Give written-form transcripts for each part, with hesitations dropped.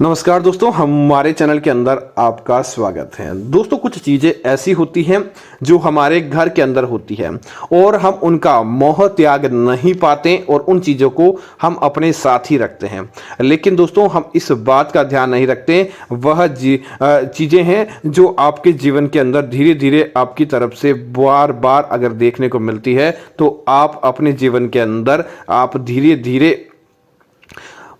नमस्कार दोस्तों, हमारे चैनल के अंदर आपका स्वागत है। दोस्तों, कुछ चीज़ें ऐसी होती हैं जो हमारे घर के अंदर होती है और हम उनका मोह त्याग नहीं पाते और उन चीज़ों को हम अपने साथ ही रखते हैं। लेकिन दोस्तों, हम इस बात का ध्यान नहीं रखते, वह चीज़ें हैं जो आपके जीवन के अंदर धीरे धीरे आपकी तरफ से बार बार अगर देखने को मिलती है तो आप अपने जीवन के अंदर आप धीरे धीरे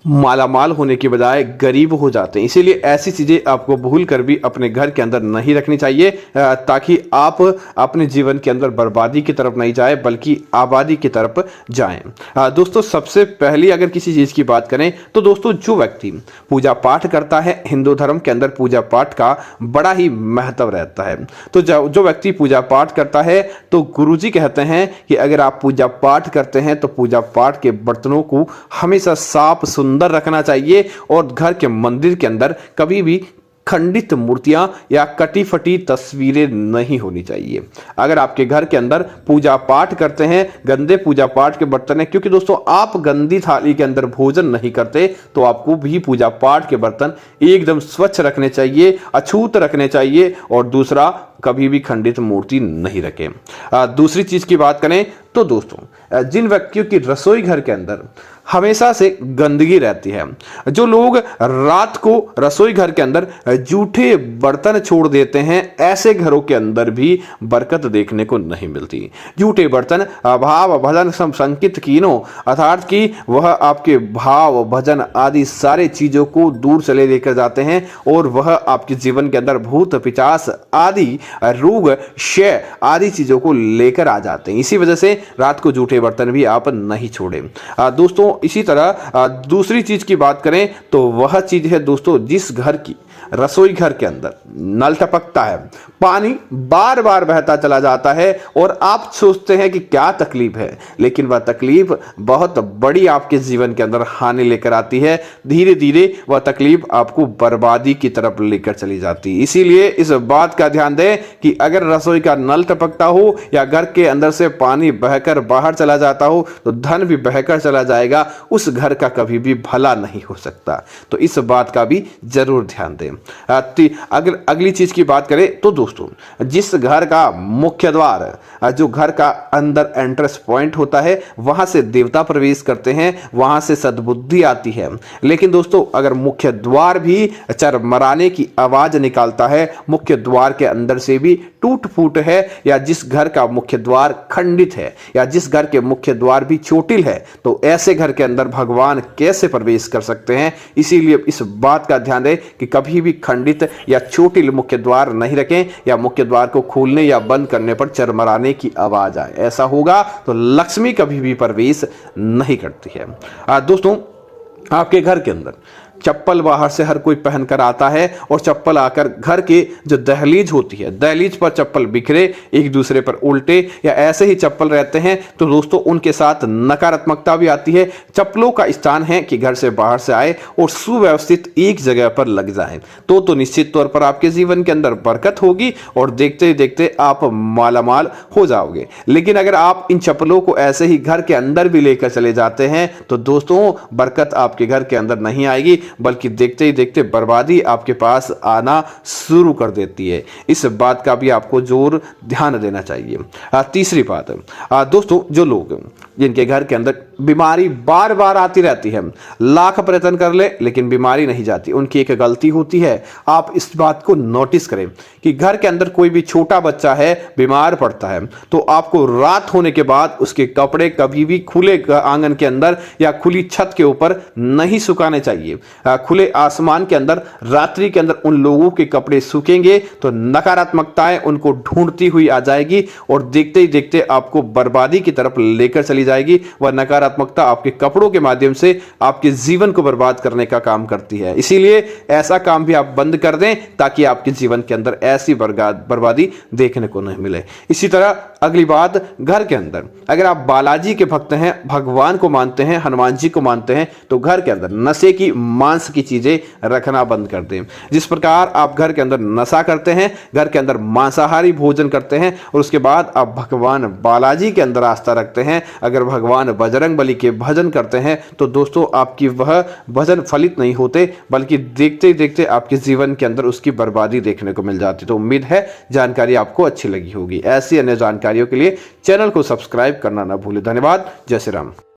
मालामाल होने के बजाय गरीब हो जाते हैं। इसीलिए ऐसी चीज़ें आपको भूल कर भी अपने घर के अंदर नहीं रखनी चाहिए, ताकि आप अपने जीवन के अंदर बर्बादी की तरफ नहीं जाए बल्कि आबादी की तरफ जाएं। दोस्तों, सबसे पहली अगर किसी चीज़ की बात करें तो दोस्तों, जो व्यक्ति पूजा पाठ करता है, हिंदू धर्म के अंदर पूजा पाठ का बड़ा ही महत्व रहता है। तो जो व्यक्ति पूजा पाठ करता है तो गुरुजी कहते हैं कि अगर आप पूजा पाठ करते हैं तो पूजा पाठ के बर्तनों को हमेशा साफ सुंदर रखना चाहिए और घर के मंदिर के अंदर कभी भी खंडित मूर्तियां या कटी फटी तस्वीरें नहीं होनी चाहिए। अगर आपके घर के अंदर पूजा पाठ करते हैं, गंदे पूजा पाठ के बर्तन हैं, क्योंकि दोस्तों आप गंदी थाली के अंदर भोजन नहीं करते, तो आपको भी पूजा पाठ के बर्तन एकदम स्वच्छ रखने चाहिए, अछूत रखने चाहिए और दूसरा कभी भी खंडित मूर्ति नहीं रखें। दूसरी चीज की बात करें तो दोस्तों, जिन व्यक्तियों की रसोई घर के अंदर हमेशा से गंदगी रहती है, जो लोग रात को रसोई घर के अंदर जूठे बर्तन छोड़ देते हैं, ऐसे घरों के अंदर भी बरकत देखने को नहीं मिलती। जूठे बर्तन भाव भजन संकित कीनो, अर्थात कि वह आपके भाव भजन आदि सारे चीजों को दूर चले लेकर जाते हैं और वह आपके जीवन के अंदर भूत पिचास आदि रोग क्षय आदि चीजों को लेकर आ जाते हैं। इसी वजह से रात को जूठे बर्तन भी आप नहीं छोड़ें। दोस्तों, इसी तरह दूसरी चीज की बात करें तो वह चीज है दोस्तों, जिस घर की रसोई घर के अंदर नल टपकता है, पानी बार बार बहता चला जाता है और आप सोचते हैं कि क्या तकलीफ है, लेकिन वह तकलीफ बहुत बड़ी आपके जीवन के अंदर हानि लेकर आती है। धीरे धीरे वह तकलीफ आपको बर्बादी की तरफ लेकर चली जाती है। इसीलिए इस बात का ध्यान दें कि अगर रसोई का नल टपकता हो या घर के अंदर से पानी बहकर बाहर चला जाता हो तो धन भी बहकर चला जाएगा, उस घर का कभी भी भला नहीं हो सकता। तो इस बात का भी जरूर ध्यान दें। अगर अगली चीज की बात करें तो दोस्तों, जिस घर का मुख्य द्वार, जो घर का अंदर एंट्रेंस पॉइंट होता है, वहां से देवता प्रवेश करते हैं, वहां से सद्बुद्धि आती है। लेकिन दोस्तों, अगर मुख्य द्वार भी चरमराने की आवाज निकालता है, मुख्य द्वार के अंदर से भी टूट फूट है, या जिस घर का मुख्य द्वार खंडित है या जिस घर के मुख्य द्वार भी चोटिल है, तो ऐसे घर के अंदर भगवान कैसे प्रवेश कर सकते हैं। इसीलिए इस बात का ध्यान दें कि कभी भी खंडित या चोटिल मुख्य द्वार नहीं रखें, या मुख्य द्वार को खोलने या बंद करने पर चरमराने की आवाज आए। ऐसा होगा तो लक्ष्मी कभी भी प्रवेश नहीं करती है। दोस्तों, आपके घर के अंदर चप्पल बाहर से हर कोई पहनकर आता है और चप्पल आकर घर के जो दहलीज होती है, दहलीज पर चप्पल बिखरे, एक दूसरे पर उल्टे या ऐसे ही चप्पल रहते हैं, तो दोस्तों उनके साथ नकारात्मकता भी आती है। चप्पलों का स्थान है कि घर से बाहर से आए और सुव्यवस्थित एक जगह पर लग जाए, तो निश्चित तौर पर आपके जीवन के अंदर बरकत होगी और देखते ही देखते आप मालामाल हो जाओगे। लेकिन अगर आप इन चप्पलों को ऐसे ही घर के अंदर भी लेकर चले जाते हैं तो दोस्तों बरकत आपके घर के अंदर नहीं आएगी, बल्कि देखते ही देखते बर्बादी आपके पास आना शुरू कर देती है। इस बात का भी आपको जोर ध्यान देना चाहिए। तीसरी बात, दोस्तों, जो लोग जिनके घर के अंदर बीमारी बार बार आती रहती है, लाख प्रयत्न कर ले लेकिन बीमारी नहीं जाती, उनकी एक गलती होती है। आप इस बात को नोटिस करें कि घर के अंदर कोई भी छोटा बच्चा है, बीमार पड़ता है, तो आपको रात होने के बाद उसके कपड़े कभी भी खुले आंगन के अंदर या खुली छत के ऊपर नहीं सुखाने चाहिए। खुले आसमान के अंदर रात्रि के अंदर उन लोगों के कपड़े सूखेंगे तो नकारात्मकताएं उनको ढूंढती हुई आ जाएगी और देखते ही देखते आपको बर्बादी की तरफ लेकर चली जाएगी। वह नकारात्मकता आपके कपड़ों के माध्यम से आपके जीवन को बर्बाद करने का काम करती है। इसीलिए ऐसा काम भी आप बंद कर दें ताकि आपके जीवन के अंदर ऐसी बर्बादी देखने को नहीं मिले। इसी तरह अगली बात, घर के अंदर अगर आप बालाजी के भक्त हैं, भगवान को मानते हैं, हनुमान जी को मानते हैं, तो घर के अंदर नशे की मांस की चीजें रखना बंद कर दें। जिस प्रकार आप घर के अंदर नशा करते हैं, घर के अंदर मांसाहारी भोजन करते हैं और उसके बाद आप भगवान बालाजी के अंदर आस्था रखते हैं, अगर भगवान बजरंग बजरंग बली के भजन करते हैं तो दोस्तों आपकी वह भजन फलित नहीं होते, बल्कि देखते देखते आपके जीवन के अंदर उसकी बर्बादी देखने को मिल जाती। तो उम्मीद है जानकारी आपको अच्छी लगी होगी। ऐसी अन्य जानकारियों के लिए चैनल को सब्सक्राइब करना ना भूलें। धन्यवाद। जय श्री राम।